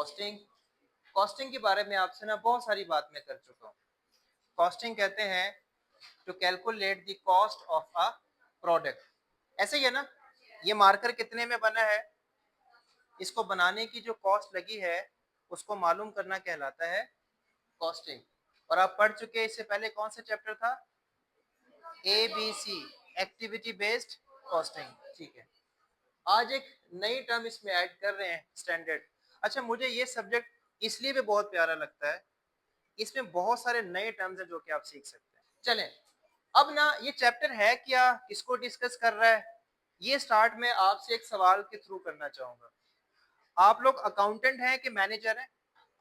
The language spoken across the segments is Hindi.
कॉस्टिंग। कॉस्टिंग के बारे में आपसे ना बहुत सारी बात मैं कर चुका हूँ। कॉस्टिंग कहते हैं to calculate the cost of a product. ऐसे ही है ना, ये मार्कर कितने में बना है, इसको बनाने की जो कॉस्ट लगी है उसको मालूम करना कहलाता है कॉस्टिंग। और आप पढ़ चुके हैं, इससे पहले कौन सा चैप्टर था, ABC, एक्टिविटी बेस्ड कॉस्टिंग। ठीक है, आज एक नई टर्म इसमें ऐड कर रहे हैं, स्टैंडर्ड। अच्छा, मुझे ये सब्जेक्ट इसलिए भी बहुत प्यारा लगता है, इसमें बहुत सारे नए टर्म्स हैं जो कि आप सीख सकते हैं। चलें, अब ना ये चैप्टर है क्या, किसको डिस्कस कर रहा है, ये स्टार्ट में आपसे एक सवाल के थ्रू करना चाहूंगा। आप लोग अकाउंटेंट हैं कि मैनेजर हैं?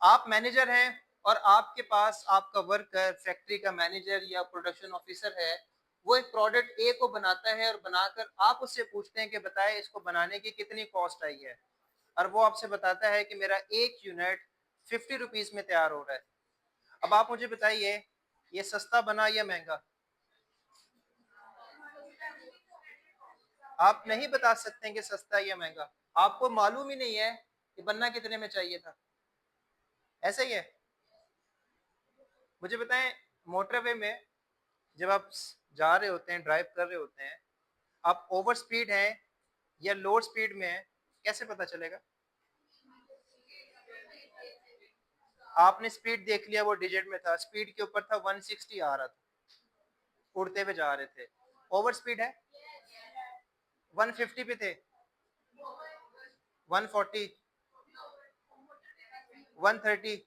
आप मैनेजर हैं और आपके पास आपका वर्कर, फैक्ट्री का मैनेजर या प्रोडक्शन ऑफिसर है, वो एक प्रोडक्ट ए को बनाता है और बनाकर आप उससे पूछते हैं कि बताए इसको बनाने की कितनी कॉस्ट आई है, और वो आपसे बताता है कि मेरा एक यूनिट 50 रुपीज में तैयार हो रहा है। अब आप मुझे बताइए, ये सस्ता बना या महंगा? आप नहीं बता सकते हैं कि सस्ता या महंगा, आपको मालूम ही नहीं है कि बनना कितने में चाहिए था। ऐसा ही है। मुझे बताएं, मोटरवे में जब आप जा रहे होते हैं, ड्राइव कर रहे होते हैं, आप ओवर स्पीड हैं या लोअर स्पीड में हैं, कैसे पता चलेगा? आपने स्पीड देख लिया, वो डिजिट में था, स्पीड के ऊपर था 160 आ रहा था, उड़ते हुए जा रहे थे। ओवर स्पीड है, 150 पे थे, 140, 130।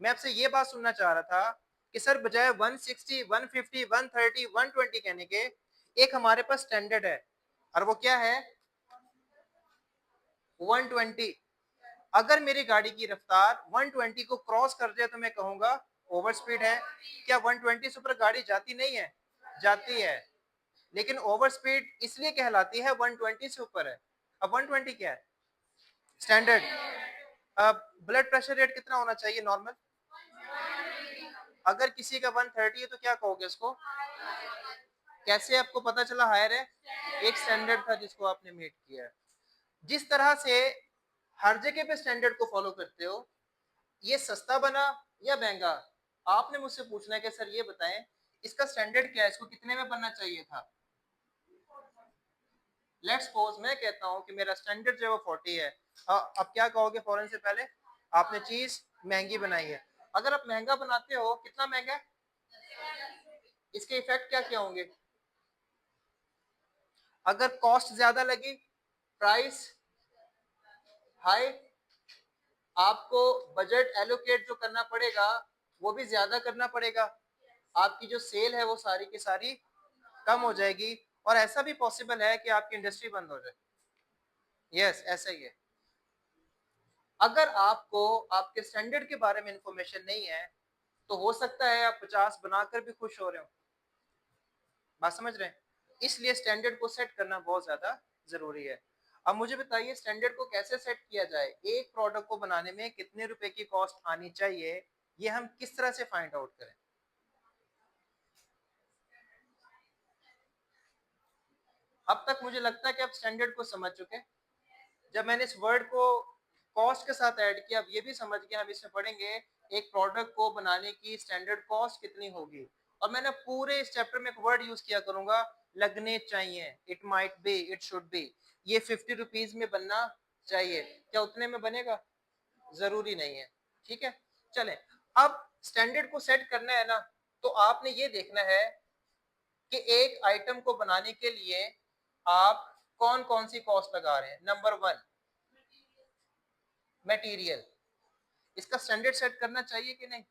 मैं आपसे ये बात सुनना चाह रहा था कि सर बजाय 160, 150, 130, 120 कहने के, एक हमारे पास स्टैंडर्ड है, और वो क्या है, 120। अगर मेरी गाड़ी की रफ्तार 120 को क्रॉस कर जाए तो मैं कहूंगा ओवर स्पीड है। क्या 120 से ऊपर गाड़ी जाती नहीं है? जाती है, लेकिन ओवर स्पीड इसलिए कहलाती है 120 से ऊपर है। अब 120 क्या है? स्टैंडर्ड। अब ब्लड प्रेशर रेट कितना होना चाहिए नॉर्मल? अगर किसी का 130 है तो क्या कहोगे उसको? कैसे आपको पता चला हायर है? एक स्टैंडर्ड था जिसको आपने मीट किया है। जिस तरह से हर जगह पे स्टैंडर्ड को फॉलो करते हो, ये सस्ता बना या महंगा, आपने मुझसे पूछना है कि सर ये बताएं इसका स्टैंडर्ड क्या है, इसको कितने में बनना चाहिए था। लेट्स सपोज मैं कहता हूं कि मेरा स्टैंडर्ड जो है वो 40 है। अब क्या कहोगे फौरन से पहले? आपने चीज महंगी बनाई है। अगर आप महंगा बनाते हो, कितना महंगा है, इसके इफेक्ट क्या क्या होंगे? अगर कॉस्ट ज्यादा लगी, प्राइस हाई, आपको बजट एलोकेट जो करना पड़ेगा वो भी ज्यादा करना पड़ेगा, आपकी जो सेल है वो सारी की सारी कम हो जाएगी, और ऐसा भी पॉसिबल है कि आपकी इंडस्ट्री बंद हो जाए। यस, ऐसा ही है। अगर आपको आपके स्टैंडर्ड के बारे में इंफॉर्मेशन नहीं है तो हो सकता है आप 50 बनाकर भी खुश हो रहे हो। बात समझ रहे हैं? इसलिए स्टैंडर्ड को सेट करना बहुत ज्यादा जरूरी है। अब मुझे बताइए, स्टैंडर्ड को कैसे सेट किया जाए, एक प्रोडक्ट को बनाने में कितने रुपए की कॉस्ट आनी चाहिए, ये हम किस तरह से फाइंड आउट करें? अब तक मुझे लगता है कि आप स्टैंडर्ड को समझ चुके हैं। जब मैंने इस वर्ड को कॉस्ट के साथ ऐड किया, अब ये भी समझ गए, हम इसमें पढ़ेंगे एक प्रोडक्ट को बनाने की स्टैंडर्ड कॉस्ट कितनी होगी। और मैंने पूरे इस चैप्टर में एक वर्ड यूज किया करूंगा, लगने चाहिए, it might be, it should be. ये 50 रुपीज में बनना चाहिए, क्या उतने में बनेगा? जरूरी नहीं है। ठीक है, चले। अब स्टैंडर्ड को सेट करना है ना, तो आपने ये देखना है कि एक आइटम को बनाने के लिए आप कौन कौन सी कॉस्ट लगा रहे हैं। Number one, material. इसका स्टैंडर्ड सेट करना चाहिए कि नहीं?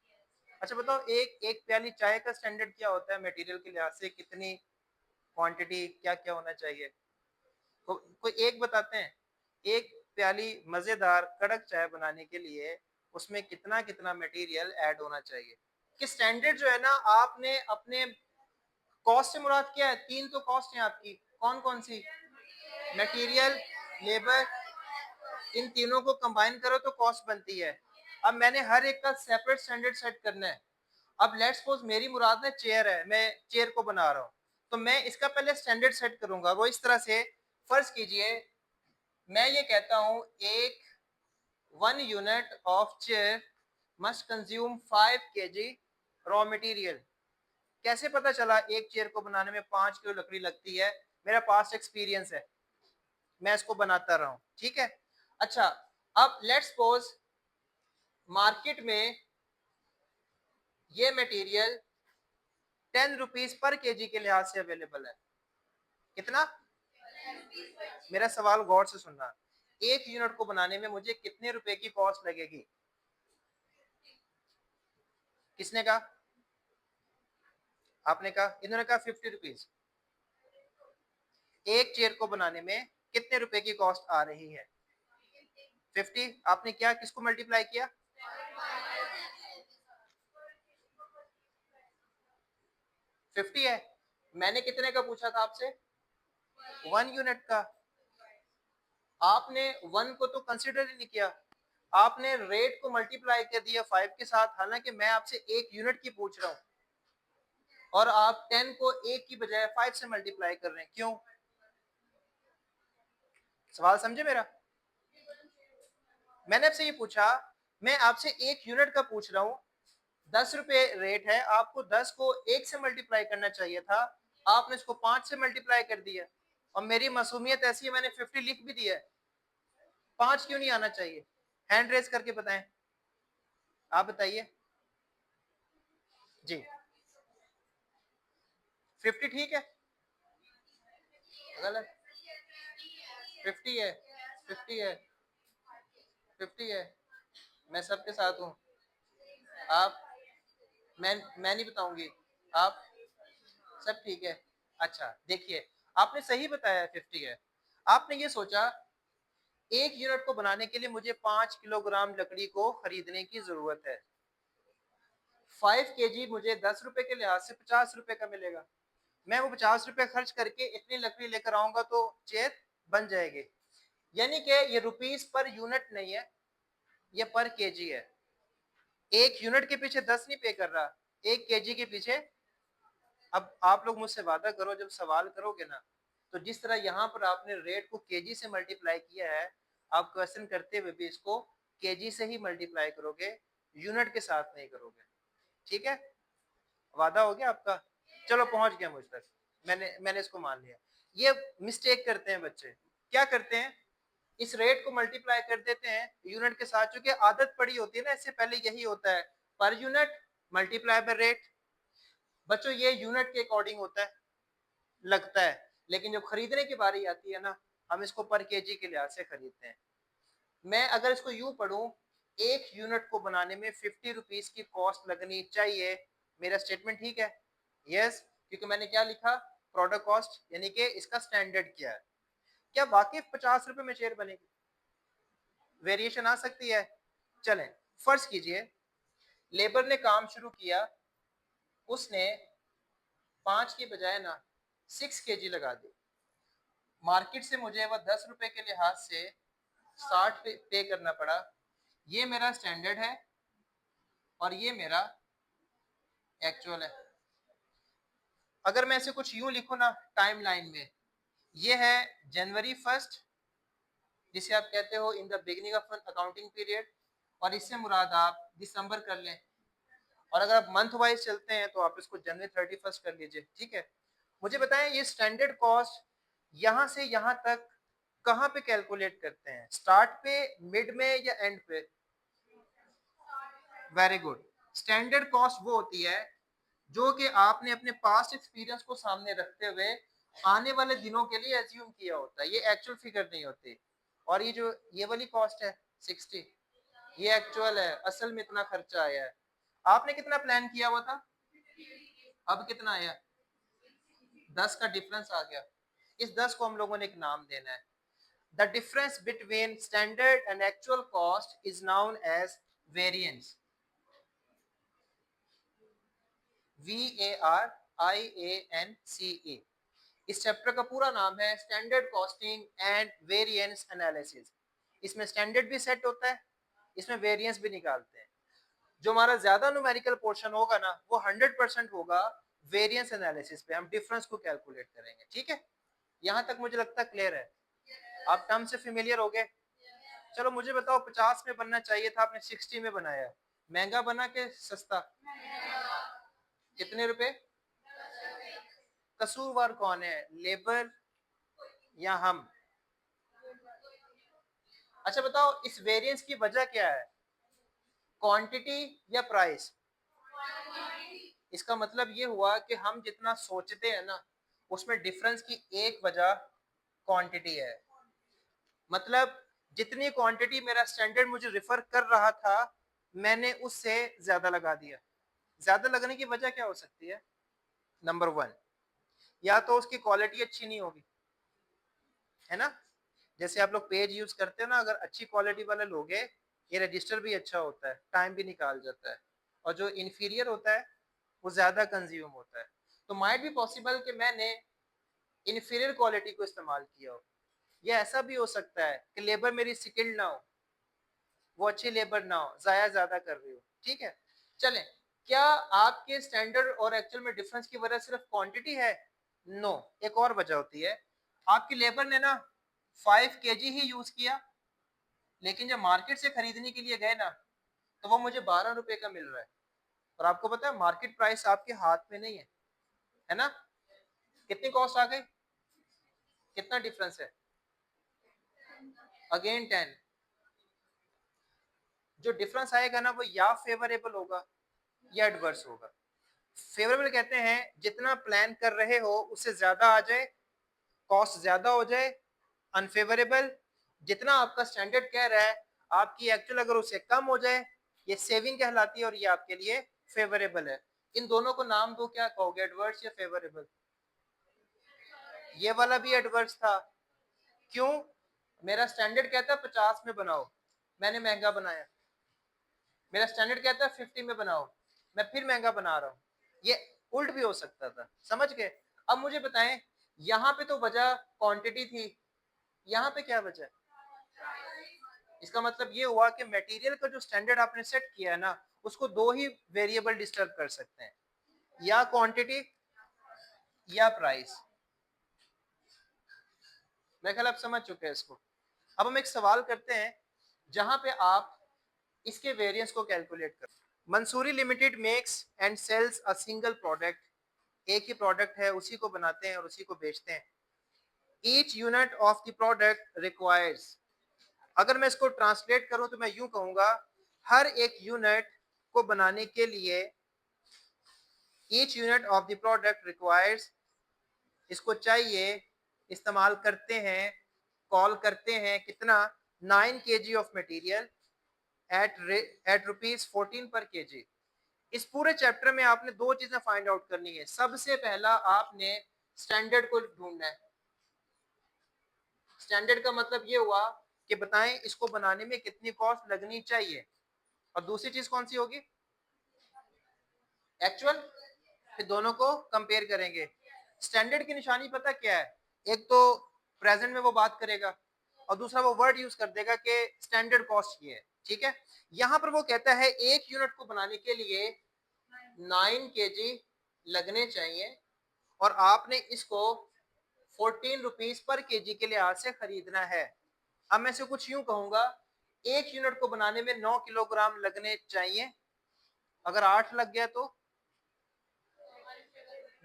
अच्छा बताओ, एक एक प्याली चाय का स्टैंडर्ड क्या होता है मटेरियल के लिहाज से, कितनी क्वांटिटी, क्या क्या होना चाहिए? कोई एक बताते हैं, एक प्याली मजेदार कड़क चाय बनाने के लिए उसमें कितना कितना मटेरियल ऐड होना चाहिए? कि स्टैंडर्ड जो है ना, आपने अपने कॉस्ट से मुराद क्या है? तीन तो कॉस्ट है आपकी, कौन कौन सी? मटेरियल, लेबर, इन तीनों को कंबाइन करो तो कॉस्ट बनती है। अब मैंने हर एक का सेपरेट स्टैंडर्ड सेट करना है। अब लेट्स सपोज मेरी मुराद में चेयर है, मैं चेयर को बना रहा हूँ, तो मैं इसका पहले स्टैंडर्ड सेट करूंगा। वो इस तरह से, फर्ज कीजिए मैं ये कहता हूं एक 1 unit of chair must consume 5 kg raw material. कैसे पता चला एक चेयर को बनाने में 5 किलो लकड़ी लगती है? मेरा पास्ट एक्सपीरियंस है, मैं इसको बनाता रहा हूं, ठीक है। अच्छा, अब लेट्स सपोज मार्केट में ये मटेरियल 10 रुपीज पर केजी के लिहाज से अवेलेबल है। कितना? मेरा सवाल गौर से सुनना, एक यूनिट को बनाने में मुझे कितने रुपए की कॉस्ट लगेगी? किसने कहा? आपने कहा, इन्होंने कहा 50 रुपीज। एक चेयर को बनाने में कितने रुपए की कॉस्ट आ रही है? 50। आपने क्या किसको मल्टीप्लाई किया? 50 है। मैंने कितने का पूछा था आपसे? 1 यूनिट का। आपने 1 को तो कंसिडर ही नहीं किया, आपने रेट को मल्टीप्लाई कर दिया 5 के साथ, हालांकि मैं आपसे एक यूनिट की पूछ रहा हूं और आप 10 को एक की बजाय 5 से मल्टीप्लाई कर रहे हैं। क्यों? सवाल समझे मेरा? मैंने आपसे ये पूछा, मैं आपसे एक यूनिट का पूछ रहा हूं, 10 रुपए रेट है, आपको 10 को एक से मल्टीप्लाई करना चाहिए था, आपने इसको 5 से मल्टीप्लाई कर दिया। और मेरी मासूमियत ऐसी है, मैंने 50 लिख भी दिया है, 5 क्यों नहीं आना चाहिए? हैंड रेज करके बताएं, आप बताइए जी। 50 ठीक है? गलत? 50 है, 50 है, 50 है। मैं सबके साथ हूँ। आप, मैं नहीं बताऊंगी। आप, सब ठीक है। अच्छा देखिए, आपने सही बताया 50 है। आपने ये सोचा एक यूनिट को बनाने के लिए मुझे 5 किलोग्राम लकड़ी को खरीदने की जरूरत है। 5 केजी मुझे 10 रुपए के लिहाज से 50 रुपए का मिलेगा। मैं वो 50 रुपए खर्च करके इतनी लकड़ी लेकर आऊंगा तो चेयर बन जाएगी। यानी कि ये रुपीस पर यूनिट नहीं है, ये पर केजी है। एक यूनिट के पीछे 10 नहीं पे कर रहा, एक केजी के पीछे। अब आप लोग मुझसे वादा करो, जब सवाल करोगे ना, तो जिस तरह यहाँ पर आपने रेट को केजी से मल्टीप्लाई किया है, आप क्वेश्चन करते हुए भी इसको केजी से ही मल्टीप्लाई करोगे, यूनिट के साथ नहीं करोगे। ठीक है? वादा हो गया आपका? चलो पहुंच गया मुझ तक, मैंने इसको मान लिया। ये मिस्टेक करते हैं बच्चे। क्या करते हैं? इस रेट को मल्टीप्लाई कर देते हैं यूनिट के साथ, चूंकि आदत पड़ी होती है ना, इससे पहले यही होता है, per unit multiply by rate. बच्चों ये यूनिट के अकॉर्डिंग होता है, लगता है, लेकिन जब खरीदने की बारी आती है ना, हम इसको पर केजी के लिहाज से खरीदते हैं। मैं अगर इसको यूं पढ़ूं, एक यूनिट को बनाने में 50 रुपीज की कॉस्ट लगनी चाहिए, मेरा स्टेटमेंट ठीक है? यस, क्योंकि मैंने क्या लिखा? प्रोडक्ट कॉस्ट, यानी कि इसका स्टैंडर्ड क्या है। क्या वाकई 50 रुपए में चेयर बनेगी? वेरिएशन आ सकती है। चलें, फर्ज कीजिए लेबर ने काम शुरू किया, उसने 5 की बजाय ना 6 केजी लगा दी। मार्केट से मुझे वह 10 रुपए के लिहाज से 60 पे करना पड़ा। ये मेरा स्टैंडर्ड है और ये मेरा एक्चुअल है। अगर मैं इसे कुछ यूं लिखूं ना टाइमलाइन में, ये है जनवरी 1, जिसे आप कहते हो in the beginning of accounting period, और इससे मुराद आप दिसंबर कर लें। और अगर आप मंथ वाइज चलते हैं तो आप इसको January 31 कर लीजिए। ठीक है? मुझे बताएं, ये स्टैंडर्ड कॉस्ट यहां से यहां तक कहां पे कैलकुलेट करते हैं? स्टार्ट पे, मिड में, या एंड पे? Very good. स्टैंडर्ड कॉस्ट वो होती है जो कि आपने अपने पास्ट एक्सपीरियंस को सामने रखते हुए आने वाले दिनों के लिए एज्यूम किया होता है, ये एक्चुअल फिगर नहीं होती। और ये जो ये वाली कॉस्ट है 60, ये एक्चुअल है, असल में इतना खर्चा आया है। आपने कितना प्लान किया हुआ था, अब कितना आया? 10 का डिफरेंस आ गया। इस 10 को हम लोगों ने एक नाम देना है। The difference between standard and actual cost is known as variance. VARIANCE। इस चैप्टर का पूरा नाम है standard costing and variance analysis. इसमें स्टैंडर्ड भी सेट होता है, इसमें वेरिएंस भी निकालते हैं। जो हमारा ज्यादा न्यूमेरिकल पोर्शन होगा ना, वो 100% होगा वेरिएंस एनालिसिस पे, हम डिफरेंस को कैलकुलेट करेंगे। ठीक है? यहां तक मुझे लगता है क्लियर है। आप टर्म से फेमिलियर हो गए? चलो मुझे बताओ, 50 में बनना चाहिए था, आपने 60 में बनाया, महंगा बना के सस्ता? कितने रुपए? कसूरवार कौन है, लेबर या हम? अच्छा बताओ, इस वेरिएंस की वजह क्या है, क्वांटिटी या प्राइस? इसका मतलब ये हुआ कि हम जितना सोचते हैं ना, उसमें डिफरेंस की एक वजह क्वांटिटी है। मतलब जितनी क्वांटिटी मेरा स्टैंडर्ड मुझे रिफर कर रहा था, मैंने उससे ज्यादा लगा दिया। ज्यादा लगने की वजह क्या हो सकती है? नंबर वन, या तो उसकी क्वालिटी अच्छी नहीं होगी, है ना? जैसे आप लोग पेज यूज करते हो ना, अगर अच्छी क्वालिटी वाले लोगे, ये रजिस्टर भी अच्छा होता है, टाइम भी निकाल जाता है, और जो इंफीरियर होता है वो ज्यादा कंज्यूम होता है। तो माइट भी पॉसिबल कि मैंने इंफीरियर क्वालिटी को इस्तेमाल किया हो। ये ऐसा भी हो सकता है कि लेबर मेरी स्किल्ड ना हो, वो अच्छी लेबर ना हो, जाया ज्यादा कर रही हो। ठीक है, चलें, क्या आपके स्टैंडर्ड और एक्चुअल में डिफरेंस की वजह सिर्फ क्वांटिटी है? नो, एक और वजह होती है। आपकी लेबर ने ना 5 kg ही यूज किया, लेकिन जब मार्केट से खरीदने के लिए गए ना, तो वो मुझे 12 रुपए का मिल रहा है। और आपको पता है मार्केट प्राइस आपके हाथ में नहीं है ना? कितनी कॉस्ट आ गई, कितना डिफरेंस है? अगेन 10। जो डिफरेंस आएगा ना, वो या फेवरेबल होगा या एडवर्स होगा। फेवरेबल कहते हैं जितना प्लान कर रहे हो उससे ज्यादा आ जाए, कॉस्ट ज्यादा हो जाए। अनफेवरेबल, जितना आपका स्टैंडर्ड कह रहा है, आपकी एक्चुअल अगर उससे कम हो जाए, ये सेविंग कहलाती है, और ये आपके लिए फेवरेबल है। इन दोनों को नाम दो, क्या कहोगे, एडवर्स या फेवरेबल? ये वाला भी एडवर्स था। क्यों? मेरा स्टैंडर्ड कहता है 50 में बनाओ, मैंने महंगा बनाया। मेरा स्टैंडर्ड कहता है 50 में बनाओ, मैं फिर महंगा बना रहा हूँ। ये उल्ट भी हो सकता था, समझ गए? अब मुझे बताएं, यहाँ पे तो वजह क्वांटिटी थी, यहाँ पे क्या वजह? इसका मतलब ये हुआ कि मटेरियल का जो स्टैंडर्ड आपने सेट किया है ना, उसको दो ही वेरिएबल डिस्टर्ब कर सकते हैं, या क्वांटिटी या प्राइस। मैं ख्याल आप समझ चुके हैं इसको। अब हम एक सवाल करते हैं जहां पे आप इसके वेरिएंस को कैलकुलेट कर। Mansoori limited makes and sells a single product. एक ही प्रोडक्ट है, उसी को बनाते हैं और उसी को बेचते हैं। Each unit of the product requires, अगर मैं इसको ट्रांसलेट करूं तो मैं यूं कहूंगा, हर एक यूनिट को बनाने के लिए each unit of the product requires, इसको चाहिए, इस्तेमाल करते हैं, कॉल करते हैं कितना, 9 kg ऑफ मटेरियल एट ₹14 पर केजी। इस पूरे चैप्टर में आपने दो चीजें फाइंड आउट करनी है। सबसे पहला आपने स्टैंडर्ड को ढूंढना है। स्टैंडर्ड का मतलब ये हुआ कि बताएं इसको बनाने में कितनी कॉस्ट लगनी चाहिए, और दूसरी चीज कौन सी होगी, एक्चुअल। फिर दोनों को कंपेयर करेंगे। स्टैंडर्ड की निशानी पता क्या है, एक तो प्रेजेंट में वो बात करेगा, और दूसरा वो वर्ड यूज कर देगा कि स्टैंडर्ड कॉस्ट ये है। ठीक है, यहां पर वो कहता है एक यूनिट को बनाने के लिए 9 kg लगने चाहिए, और आपने इसको 14 रुपीज पर केजी के लिहाज से खरीदना है। अब मैं से कुछ यूं कहूंगा, एक यूनिट को बनाने में 9 किलोग्राम लगने चाहिए, अगर 8 लग गया तो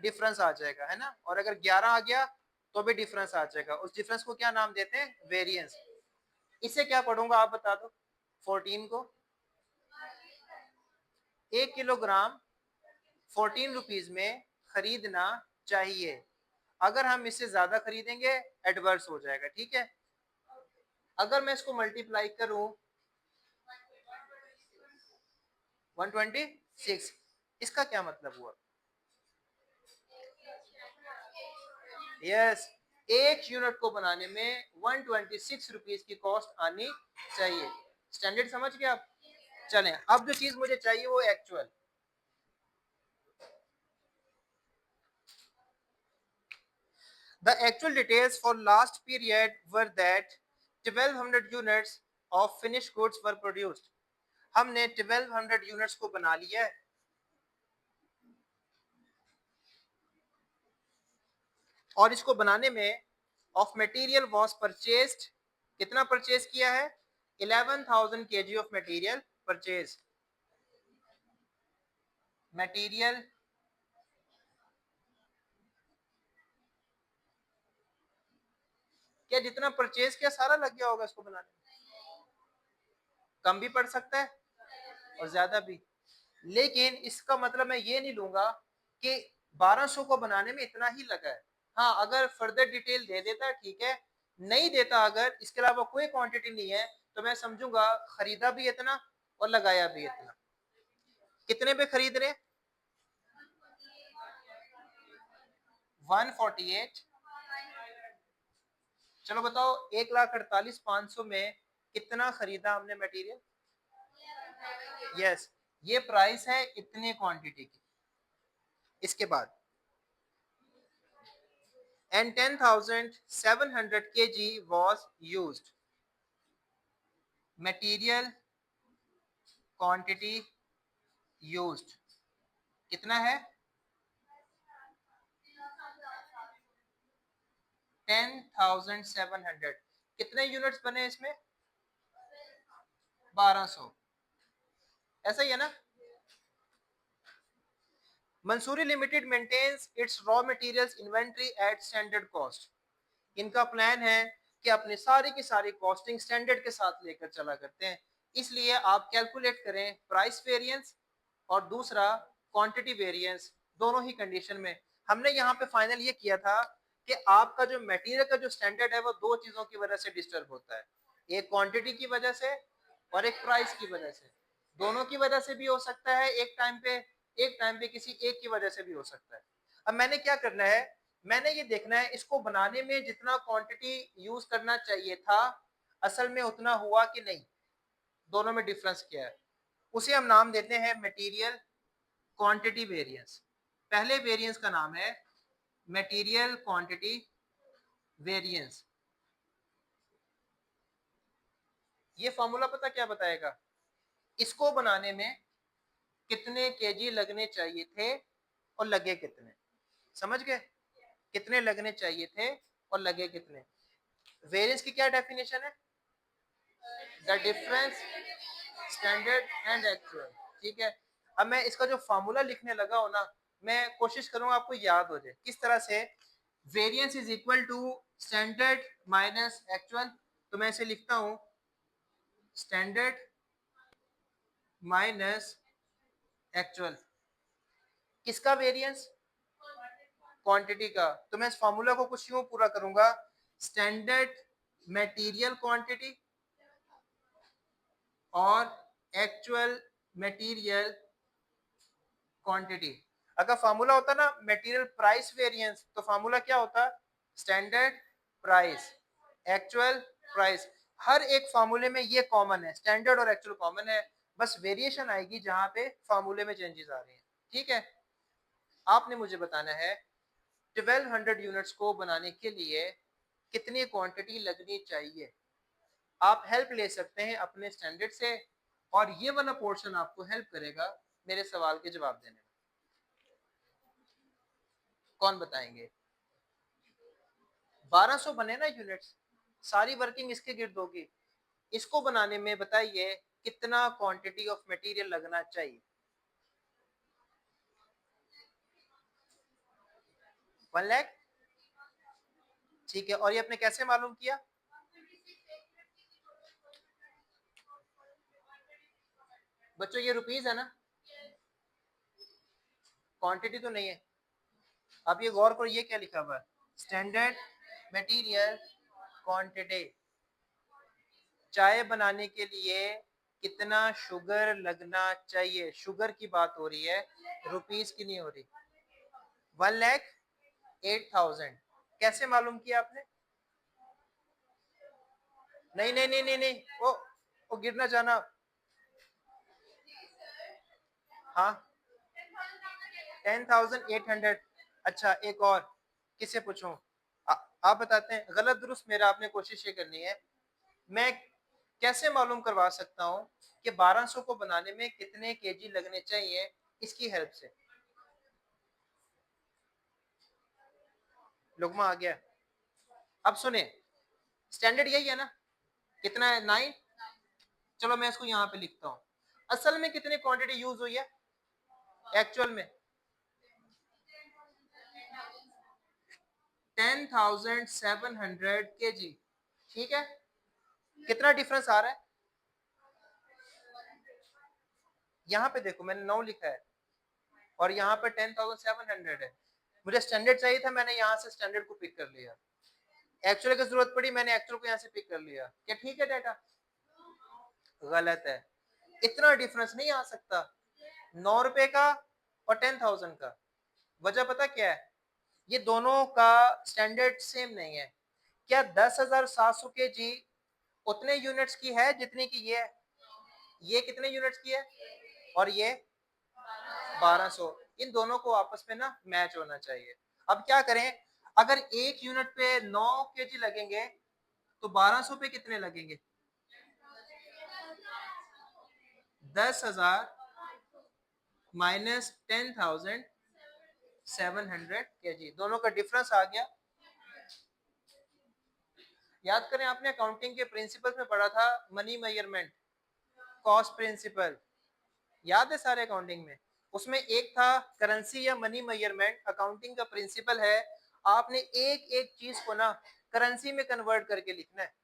डिफरेंस आ जाएगा, है ना? और अगर 11 आ गया तो भी डिफरेंस आ जाएगा। उस डिफरेंस को क्या नाम देते हैं, वेरिएंस। इसे क्या पढ़ूंगा आप बता दो, 14 को 1 किलोग्राम 14 रुपीज में खरीदना चाहिए। अगर हम इससे ज्यादा खरीदेंगे एडवर्स हो जाएगा। ठीक है, अगर मैं इसको मल्टीप्लाई करूं 126, इसका क्या मतलब हुआ? यस, एक यूनिट को बनाने में 126 रुपीज की कॉस्ट आनी चाहिए। स्टैंडर्ड समझ गए आप? चलें, अब जो चीज मुझे चाहिए वो actual. The actual details for last period were that 1200 units of finished goods were produced. हमने 1200 यूनिट्स को बना लिया है, और इसको बनाने में ऑफ मटेरियल वॉज परचेस्ड, कितना परचेज किया है? 11,000 kg of material purchase. Material क्या जितना परचेज किया सारा लग गया होगा इसको बनाने में? कम भी पड़ सकता है और ज्यादा भी, लेकिन इसका मतलब मैं ये नहीं लूंगा कि 1200 को बनाने में इतना ही लगा है। हाँ, अगर फर्दर डिटेल दे देता है ठीक है, नहीं देता अगर इसके अलावा कोई क्वांटिटी नहीं है तो मैं समझूंगा खरीदा भी इतना और लगाया भी इतना। कितने पे खरीद रहे? 148। चलो बताओ 1,48,500 में कितना खरीदा हमने मटेरियल? यस, ये प्राइस है इतने क्वांटिटी की। इसके बाद and 10,700 kg was used, material quantity used कितना है? 10,700। कितने यूनिट्स बने इसमें? 1200। ऐसा ही है ना? Mansoori limited maintains its raw materials inventory at standard cost. इनका प्लान है कि अपनी सारी की सारी कॉस्टिंग स्टैंडर्ड के साथ लेकर चला करते हैं, इसलिए आप कैलकुलेट करें प्राइस वेरिएंस और दूसरा क्वांटिटी वेरिएंस, दोनों ही कंडीशन में। हमने यहाँ पे फाइनल ये किया था कि आपका जो मटेरियल का जो स्टैंडर्ड है वो दो चीजों की वजह से डिस्टर्ब होता है, एक क्वांटिटी की वजह से और एक प्राइस की वजह से। दोनों की वजह से भी हो सकता है एक टाइम पे किसी एक की वजह से भी हो सकता है। अब मैंने क्या करना है, मैंने ये देखना है इसको बनाने में जितना क्वांटिटी यूज करना चाहिए था असल में उतना हुआ कि नहीं, दोनों में डिफरेंस क्या है। उसे हम नाम देते हैं मटेरियल क्वांटिटी वेरिएंस। पहले वेरिएंस का नाम है मटेरियल क्वांटिटी वेरिएंस। ये फॉर्मूला पता क्या बताएगा? इसको बनाने में कितने केजी लगने चाहिए थे और लगे कितने। समझ गए? कितने लगने चाहिए थे और लगे कितने। वेरिएंस की क्या डेफिनेशन है? The difference standard and actual. ठीक है, अब मैं इसका जो फॉर्मूला लिखने लगा हूं ना, मैं कोशिश करूंगा आपको याद हो जाए किस तरह से। Variance is equal to standard minus actual. तो मैं इसे लिखता हूं स्टैंडर्ड माइनस एक्चुअल। किसका वेरिएंस? क्वांटिटी का। तो मैं इस फॉर्मूला को कुछ यूं पूरा करूंगा, स्टैंडर्ड मटेरियल क्वांटिटी और एक्चुअल मटेरियल क्वांटिटी। अगर फॉर्मूला होता ना मटेरियल प्राइस वेरिएंस तो फॉर्मूला क्या होता? Standard price actual price. हर एक फॉर्मूले में ये कॉमन है, स्टैंडर्ड और एक्चुअल कॉमन है, बस वेरिएशन आएगी जहां पे फॉर्मूले में चेंजेस आ रही हैं। ठीक है, आपने मुझे बताना है 1200 यूनिट्स को बनाने के लिए कितनी क्वांटिटी लगनी चाहिए। आप हेल्प ले सकते हैं अपने स्टैंडर्ड से और ये वाला पोर्शन आपको हेल्प करेगा मेरे सवाल के जवाब देने में। कौन बताएंगे? 1200 बने ना यूनिट्स, सारी वर्किंग इसके गिर्द होगी। इसको बनाने में बताइए कितना क्वांटिटी ऑफ मटेरियल लगना चाहिए। 1 लाख। ठीक है, और ये आपने कैसे मालूम किया? बच्चों ये रुपीज है ना, क्वांटिटी तो नहीं है। आप ये गौर करो ये क्या लिखा हुआ है, स्टैंडर्ड मटेरियल क्वांटिटी। चाय बनाने के लिए कितना शुगर लगना चाहिए, शुगर की बात हो रही है, रुपीज की नहीं हो रही। 1,08,000। कैसे मालूम किया आपने? नहीं नहीं नहीं नहीं नहीं, वो गिरना जाना। हाँ, 10,800। अच्छा एक और, किससे पूछूं? आप बताते हैं। गलत दुरुस्त मेरा, आपने कोशिश ये करनी है। मैं कैसे मालूम करवा सकता हूँ कि 1200 को बनाने में कितने केजी लगने चाहिए, इसकी हेल्प से। लुकमा आ गया? अब सुने, स्टैंडर्ड यही है ना, कितना है 9। चलो मैं इसको यहाँ पे लिखता हूँ। असल में कितनी क्वांटिटी यूज हुई है एक्चुअल में? 10,700 kg। ठीक है, कितना डिफरेंस आ रहा है? यहाँ पे देखो मैंने 9 लिखा है और यहाँ पे 10,700 है। मुझे स्टैंडर्ड चाहिए था, मैंने यहाँ से स्टैंडर्ड को पिक कर लिया। एक्चुअल की जरूरत पड़ी, मैंने एक्चुअल को यहाँ से पिक कर लिया। क्या ठीक है डाटा? गलत है। इतना डिफरेंस नहीं आ सकता 9 रुपए का और 10,000 का। वजह पता क्या है? ये दोनों का स्टैंडर्ड सेम नहीं है। क्या 10,700 के जी उतने यूनिट्स की है जितनी की ये है? ये कितने यूनिट्स की है और ये 1200। इन दोनों को आपस में ना मैच होना चाहिए। अब क्या करें, अगर एक यूनिट पे 9 केजी लगेंगे तो 1200 पे कितने लगेंगे? 10,000 माइनस 10,700 केजी, दोनों का डिफरेंस आ गया। याद करें, आपने अकाउंटिंग के प्रिंसिपल में पढ़ा था मनी मेजरमेंट, कॉस्ट प्रिंसिपल, याद है सारे अकाउंटिंग में? उसमें एक था करेंसी या मनी मेजरमेंट। अकाउंटिंग का प्रिंसिपल है आपने एक एक चीज को ना करेंसी में कन्वर्ट करके लिखना है।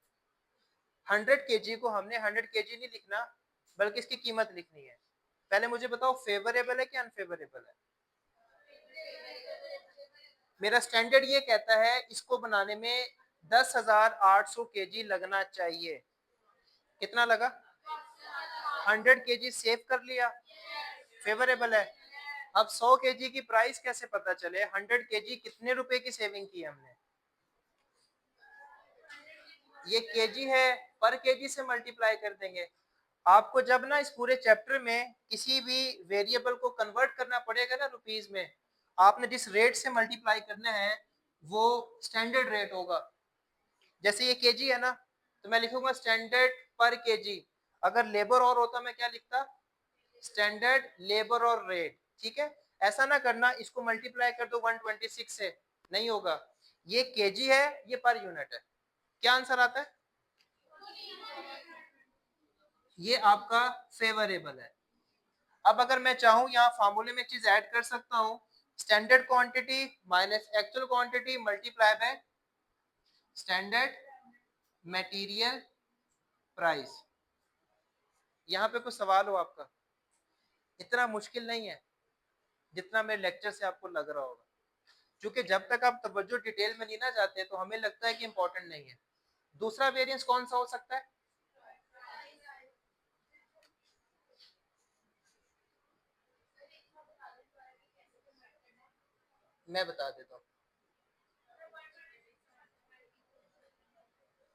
100 kg को हमने 100 kg नहीं लिखना, बल्कि इसकी कीमत लिखनी है। पहले मुझे बताओ फेवरेबल है कि अनफेवरेबल है? मेरा स्टैंडर्ड ये कहता है इसको बनाने में 10,800 kg लगना चाहिए। कितना लगा? 100 kg सेव कर लिया, फेवरेबल है। अब 100 kg की प्राइस कैसे पता चले? 100 kg कितने रुपए की सेविंग की हमने? ये केजी है, पर केजी से मल्टीप्लाई कर देंगे। आपको जब ना इस पूरे चैप्टर में किसी भी वेरिएबल को कन्वर्ट करना पड़ेगा ना रुपीज में, आपने जिस रेट से मल्टीप्लाई करना है वो स्टैंडर्ड रेट होगा। जैसे ये केजी है ना, तो मैं लिखूंगा स्टैंडर्ड पर केजी। अगर लेबर और होता मैं क्या लिखता? स्टैंडर्ड लेबर और रेट। ठीक है, ऐसा ना करना इसको मल्टीप्लाई कर दो 126 से, नहीं होगा। ये केजी है, ये पर यूनिट है। क्या आंसर आता है? ये आपका फेवरेबल है। अब अगर मैं चाहूं यहाँ फार्मूले में एक चीज ऐड कर सकता हूँ, standard quantity minus actual quantity multiply by standard material price. यहाँ पे कुछ सवाल हो आपका? इतना मुश्किल नहीं है जितना मेरे लेक्चर से आपको लग रहा होगा, क्योंकि जब तक आप तवज्जो डिटेल में नहीं ना जाते तो हमें लगता है कि इंपॉर्टेंट नहीं है। दूसरा वेरिएंस कौन सा हो सकता है? मैं बता देता हूँ,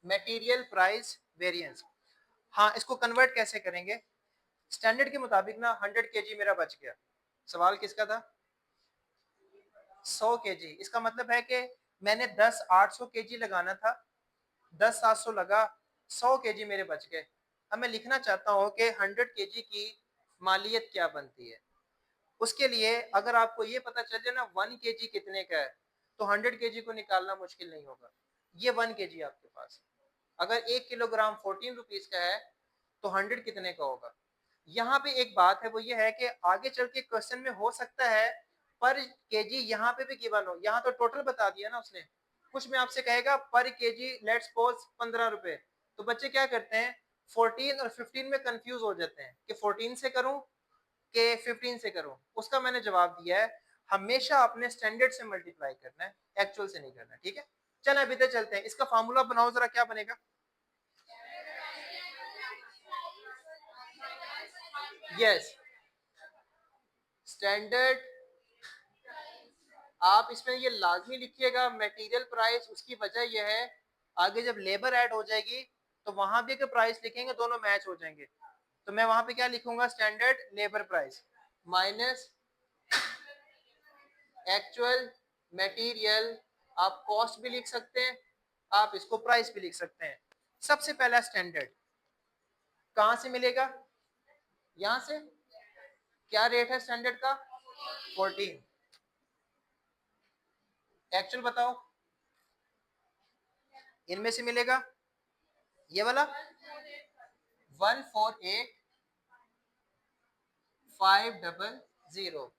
मटेरियल प्राइस वेरिएंस। हाँ, इसको कन्वर्ट कैसे करेंगे? स्टैंडर्ड के मुताबिक ना 100 kg मेरा बच गया। सवाल किसका था? 100 kg। इसका मतलब है कि मैंने 10,800 kg लगाना था, 10,700 लगा, 100 kg मेरे बच गए। अब मैं लिखना चाहता हूँ कि 100 kg की मालियत क्या बनती है। उसके लिए अगर आपको ये पता चल जाए ना 1 kg कितने का है, तो 100 kg को निकालना मुश्किल नहीं होगा। ये 1 kg आपके पास। अगर 1 किलोग्राम 14 रुपीज का है तो 100 कितने का होगा? यहाँ पे एक बात है, वो ये है कि आगे चल के क्वेश्चन में हो सकता है पर केजी यहाँ पे भी गिवन हो। यहाँ तो टोटल बता दिया ना उसने, कुछ में आपसे कहेगा पर केजी लेट्स सपोज 15 रुपए, तो बच्चे क्या करते हैं 14 और 15 में कंफ्यूज हो जाते हैं कि 14 से करूं कि 15 से करूं। उसका मैंने जवाब दिया है, हमेशा अपने स्टैंडर्ड से मल्टीप्लाई करना है, एक्चुअल से नहीं करना। ठीक है, चल अभी तक चलते हैं। इसका फार्मूला बनाओ जरा, क्या बनेगा? Yes, standard. आप इसमें ये लाजमी लिखिएगा मटेरियल प्राइस। उसकी वजह यह है आगे जब लेबर ऐड हो जाएगी तो वहां भी अगर प्राइस लिखेंगे दोनों मैच हो जाएंगे। तो मैं वहां पे क्या लिखूंगा? Standard labour price minus actual material. आप कॉस्ट भी लिख सकते हैं, आप इसको प्राइस भी लिख सकते हैं। सबसे पहला स्टैंडर्ड कहां से मिलेगा? यहां से। क्या रेट है स्टैंडर्ड का? 14। एक्चुअल बताओ। इनमें से मिलेगा ये वाला 148500।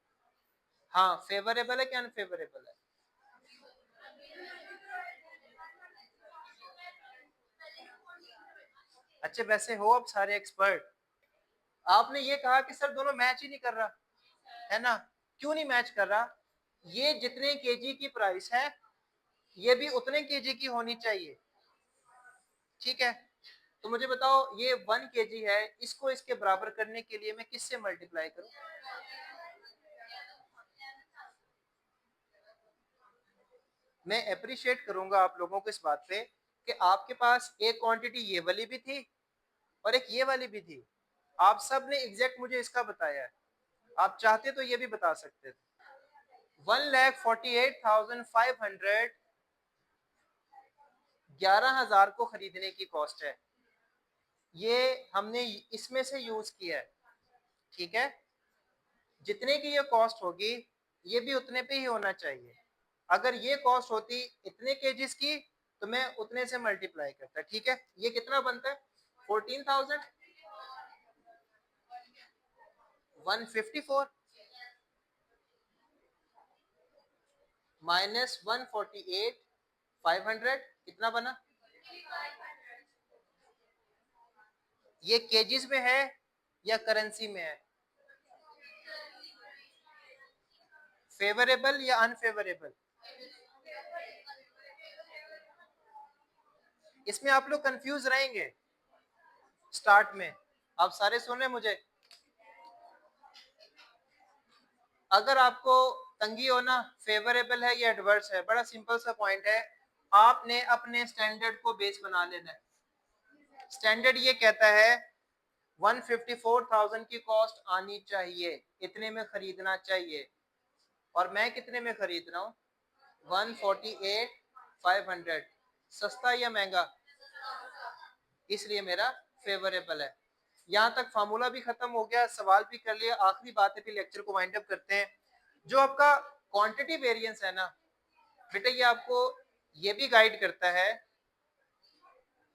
हाँ, फेवरेबल है क्या अनफेवरेबल है? अच्छा, वैसे हो अब सारे एक्सपर्ट। आपने ये कहा कि सर दोनों मैच ही नहीं कर रहा, है ना? क्यों नहीं मैच कर रहा? ये जितने केजी की प्राइस है ये भी उतने केजी की होनी चाहिए, ठीक है? तो मुझे बताओ, ये 1 केजी है, इसको इसके बराबर करने के लिए मैं किससे मल्टीप्लाई करूं? मैं अप्रिशिएट करूंगा आप लोगों को इस बात पे कि आपके पास एक क्वांटिटी ये वाली भी थी और एक ये वाली भी थी। आप सब ने एग्जैक्ट मुझे इसका बताया है। आप चाहते तो ये भी बता सकते थे। 1,48,500 11,000 को खरीदने की कॉस्ट है, ये हमने इसमें से यूज किया है, ठीक है? जितने की ये कॉस्ट होगी ये भी उतने पे ही होना चाहिए। अगर ये कॉस्ट होती इतने केजीज की तो मैं उतने से मल्टीप्लाई करता, ठीक है? ये कितना बनता है? 14,000 154 माइनस 148,500 कितना बना? ये केजीज में है या करेंसी में है? फेवरेबल या अनफेवरेबल? इसमें आप लोग कंफ्यूज रहेंगे स्टार्ट में। आप सारे सुन रहे मुझे? अगर आपको तंगी हो ना, फेवरेबल है या एडवर्स है, बड़ा सिंपल सा पॉइंट है। आपने अपने स्टैंडर्ड को बेस बना लेना है। स्टैंडर्ड ये कहता है 154,000 की कॉस्ट आनी चाहिए, इतने में खरीदना चाहिए, और मैं कितने में खरीद रहा हूँ? 148,500। सस्ता या महंगा? इसलिए मेरा फेवरेबल है। यहाँ तक फार्मूला भी खत्म हो गया, सवाल भी कर लिया। आखिरी बात है, फिर लेक्चर को वाइंड अप करते हैं। जो आपका क्वांटिटी वेरिएंस है ना बेटा, ये आपको ये भी गाइड करता है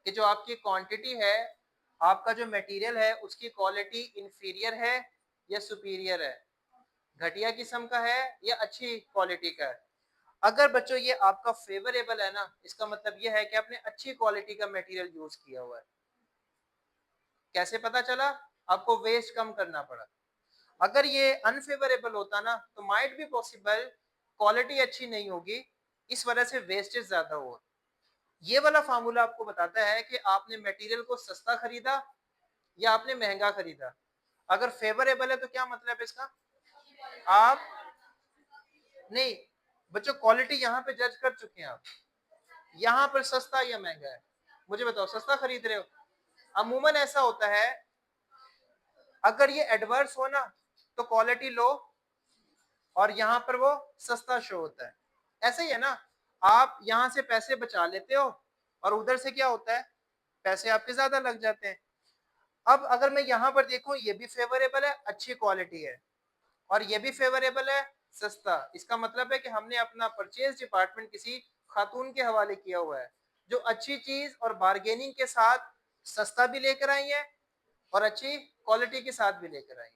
कि जो आपकी क्वांटिटी है, आपका जो मटेरियल है उसकी क्वालिटी इंफीरियर है या सुपीरियर है, घटिया किस्म का है या अच्छी क्वालिटी का है। अगर बच्चों ये आपका फेवरेबल है ना, इसका मतलब ये है कि आपने अच्छी क्वालिटी का मटेरियल यूज किया हुआ है। कैसे पता चला? आपको वेस्ट कम करना पड़ा। अगर ये अनफेवरेबल होता ना तो माइट भी पॉसिबल क्वालिटी अच्छी नहीं होगी, इस वजह से वेस्टेज ज्यादा हुआ। ये वाला फार्मूला आपको बताता है कि आपने मटेरियल को सस्ता खरीदा या आपने महंगा खरीदा। अगर फेवरेबल है तो क्या मतलब है इसका? आप नहीं बच्चों, क्वालिटी यहाँ पे जज कर चुके हैं आप। यहाँ पर सस्ता या महंगा है, मुझे बताओ, सस्ता खरीद रहे हो? अमूमन ऐसा होता है, अगर ये एडवर्स हो ना तो क्वालिटी लो और यहाँ पर वो सस्ता शो होता है। ऐसे ही है ना, आप यहाँ से पैसे बचा लेते हो और उधर से क्या होता है, पैसे आपके ज्यादा लग जाते हैं। अब अगर मैं यहाँ पर देखूं, ये भी फेवरेबल है, अच्छी क्वालिटी है, और ये भी फेवरेबल है, सस्ता। इसका मतलब है कि हमने अपना परचेज डिपार्टमेंट किसी खातून के हवाले किया हुआ है, जो अच्छी चीज और बार्गेनिंग के साथ सस्ता भी लेकर आई है और अच्छी क्वालिटी के साथ भी लेकर आई है।